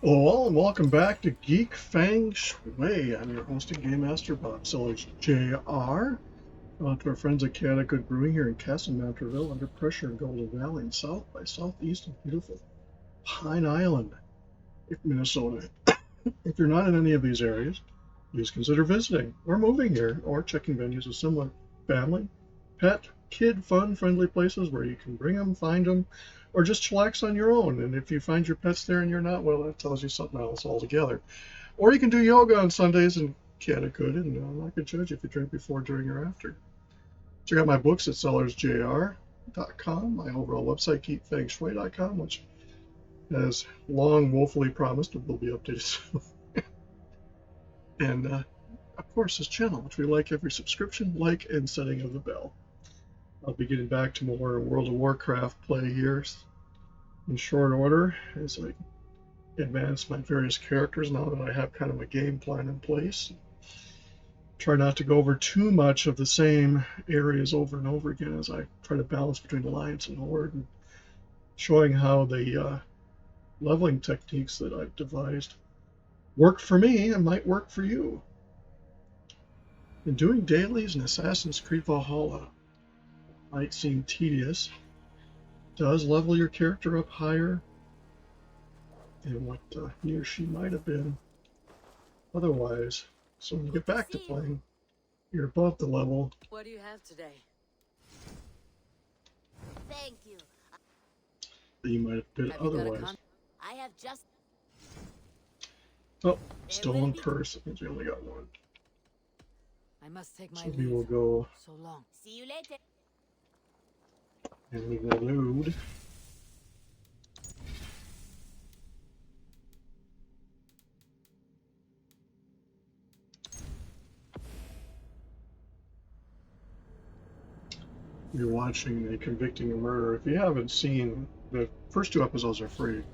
Hello and welcome back to Geek, Feng, Shui. I'm your host and game master, Bob Sellers Jr. To our friends at Good Brewing here in Castle Mounterville, under pressure in Golden Valley and south by southeast and beautiful Pine Island, Minnesota. If you're not in any of these areas, please consider visiting or moving here or checking venues of similar family, pet, kid, fun, friendly places where you can bring them, find them, or just chillax on your own. And if you find your pets there and you're not, well, that tells you something else altogether. Or you can do yoga on Sundays in Connecticut, and I'm not going to judge if you drink before, during, or after. Check out my books at sellersjr.com, my overall website, keepfengshui.com, which has long woefully promised it will be updated soon. And of course, this channel, which we like every subscription, like, and setting of the bell. I'll be getting back to more World of Warcraft play here in short order as I advance my various characters now that I have kind of a game plan in place. Try not to go over too much of the same areas over and over again as I try to balance between Alliance and Horde, and showing how the leveling techniques that I've devised work for me and might work for you. And doing dailies in Assassin's Creed Valhalla might seem tedious. Does level your character up higher than what he or she might have been otherwise. So when you get back to playing, you're above the level. What do you have today? Thank you. That you might have been otherwise. I have just. Oh, stolen purse. It means we only got one. I must take my So we will go. So long. See you later. And we will load. You're watching the Convicting a Murder. If you haven't seen, the first two episodes are free.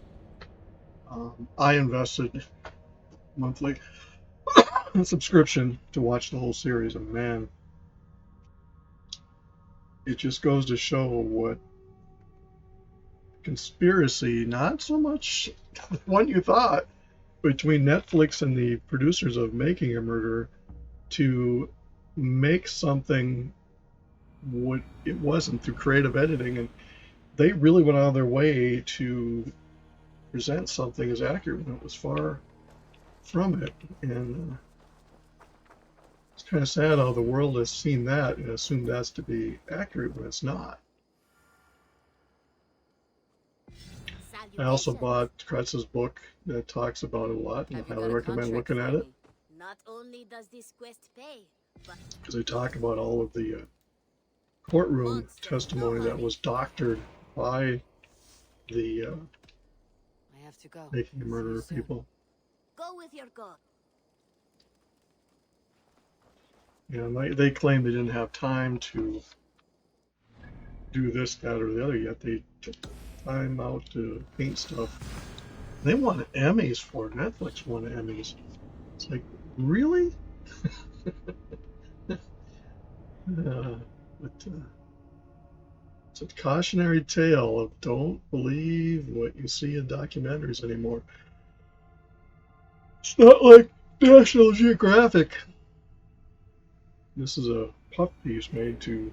I invested monthly subscription to watch the whole series, and man, it just goes to show what conspiracy, not so much the one you thought, between Netflix and the producers of Making a Murderer to make something what it wasn't through creative editing. And they really went out of their way to present something as accurate when it was far from it. And it's kind of sad how the world has seen that and assumed that's to be accurate when it's not. I also bought Kretz's book that talks about it a lot, and I highly recommend looking at it. Not only does this quest pay, but because they talk about all of the courtroom testimony that was doctored by the I have to go. Making a Murderer people. Go with your god. Yeah, they claim they didn't have time to do this, that, or the other yet. They took time out to paint stuff. They won Emmys for it. Netflix won Emmys. It's like, really? It's a cautionary tale of don't believe what you see in documentaries anymore. It's not like National Geographic. This is a puff piece made to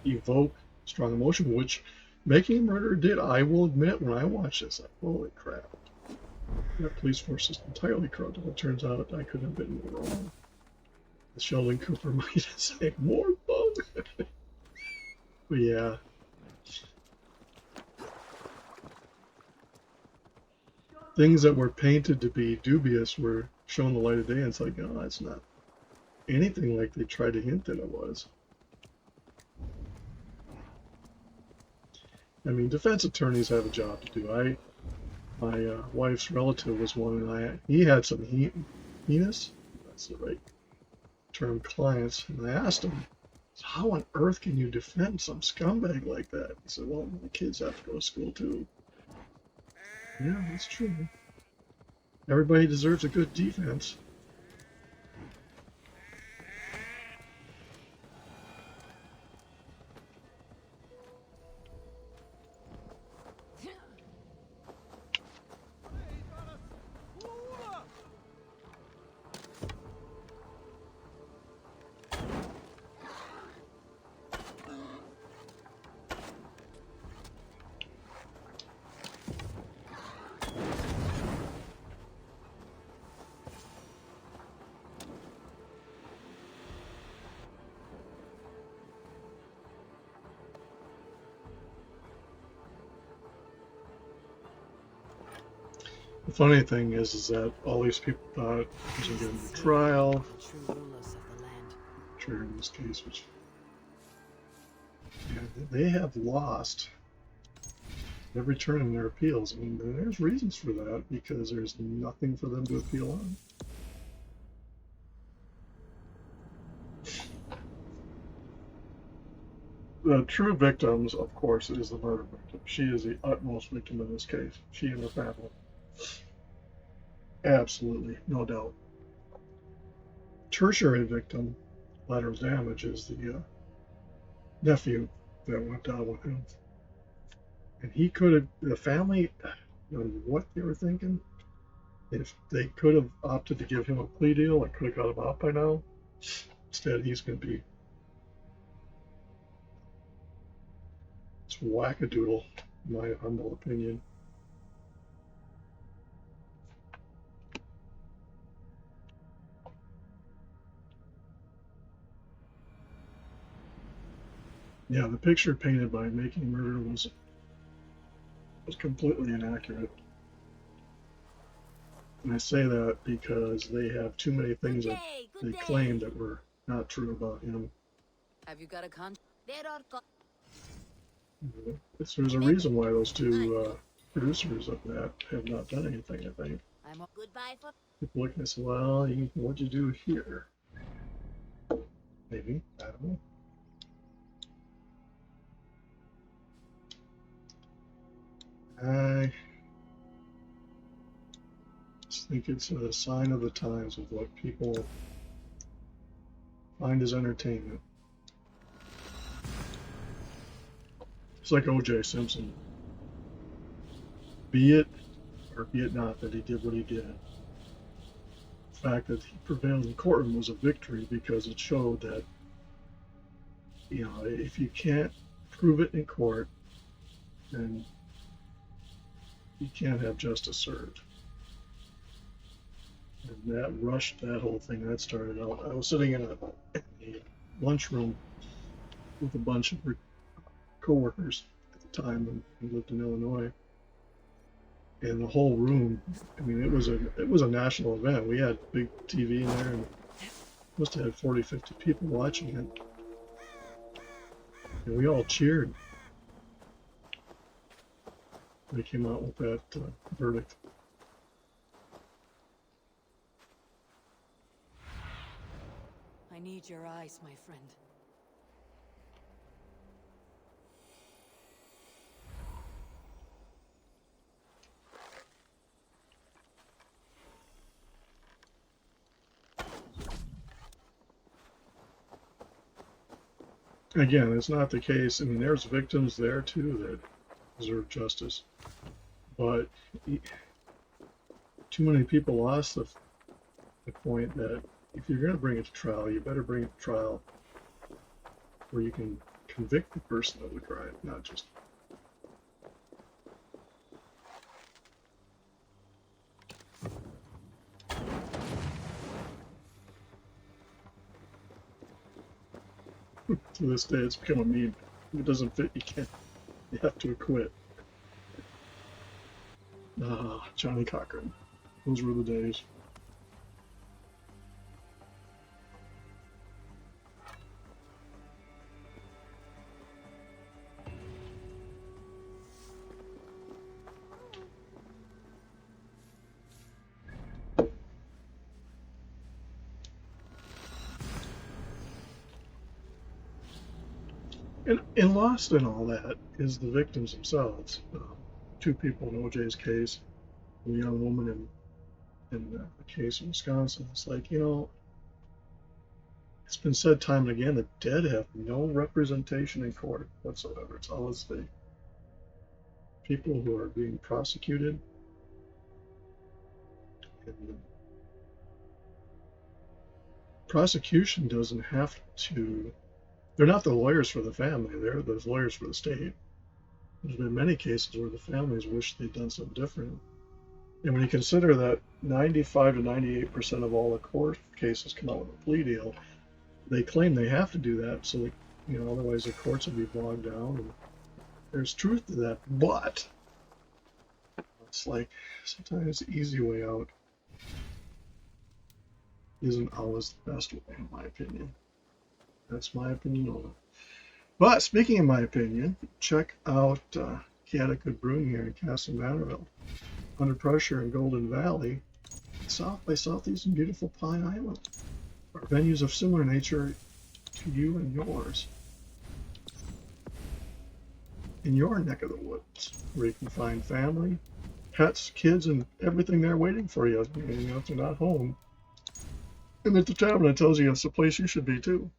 evoke strong emotion, which Making a Murderer did. I will admit, when I watched this, like, holy crap. That police force is entirely corrupt. It turns out I couldn't have been more wrong. Sheldon Cooper might say more bug. But yeah. Things that were painted to be dubious were shown the light of day, and it's like, oh, that's not anything like they tried to hint that it was. I mean, defense attorneys have a job to do. My wife's relative was one, and he had some heinous, that's the right term, clients, and I asked him, how on earth can you defend some scumbag like that? He said, well, the kids have to go to school too. Yeah, that's true. Everybody deserves a good defense. The funny thing is that all these people thought he was going to get into trial. The true rulers of the land. Sure, in this case, which they have lost every turn in their appeals. I mean, there's reasons for that because there's nothing for them to appeal on. The true victims, of course, is the murder victim. She is the utmost victim in this case. She and her family. Absolutely, no doubt. Tertiary victim, collateral damage, is the nephew that went down with him. And he could have, the family, I don't know what they were thinking. If they could have opted to give him a plea deal, I could have got him out by now. Instead, he's going to be it's wackadoodle, in my humble opinion. Yeah, the picture painted by Making Murder was completely inaccurate. And I say that because they have too many things that they claim that were not true about him. Have you got a con? There are There's a reason why those two producers of that have not done anything, I think. I'm goodbye for People looking and say, well, what'd you do here? Maybe, I don't know. I just think it's a sign of the times of what people find as entertainment. It's like O.J. Simpson. Be it or be it not that he did what he did. The fact that he prevailed in courtroom was a victory because it showed that, if you can't prove it in court, then you can't have justice served. And that rushed that whole thing. That started out. I was sitting in a lunchroom with a bunch of co-workers at the time when we lived in Illinois. And the whole room, I mean, it was a national event. We had big TV in there, and must have had 40, 50 people watching it. And we all cheered. They came out with that verdict. I need your eyes, my friend. Again, it's not the case. I mean, there's victims there too that deserve justice, but too many people lost the point that if you're going to bring it to trial, you better bring it to trial where you can convict the person of the crime, not just. To this day, it's become a meme. If it doesn't fit, you have to acquit. Johnny Cochran. Those were the days. And lost in all that is the victims themselves. Two people in OJ's case, a young woman in a case in Wisconsin. It's like, it's been said time and again that dead have no representation in court whatsoever. It's always the people who are being prosecuted. And the prosecution doesn't have to. They're not the lawyers for the family. They're the lawyers for the state. There's been many cases where the families wish they'd done something different. And when you consider that 95 to 98% of all the court cases come out with a plea deal, they claim they have to do that so that, otherwise the courts will be bogged down. And there's truth to that. But It's like sometimes the easy way out isn't always the best way, in my opinion. That's my opinion on it. But speaking of my opinion, check out Good Brewing here in Castle Vanderbilt. Under Pressure in Golden Valley, south by southeast in beautiful Pine Island, are venues of similar nature to you and yours. In your neck of the woods, where you can find family, pets, kids, and everything there waiting for you. You know, if you're not home. And at the tavern, it tells you it's the place you should be too.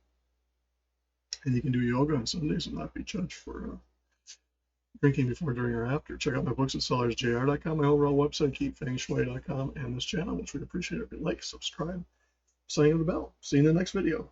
And you can do yoga on Sundays and not be judged for drinking before, during, or after. Check out my books at sellersjr.com, my overall website, keepfengshui.com, and this channel, which we'd appreciate if you like, subscribe, sign the bell. See you in the next video.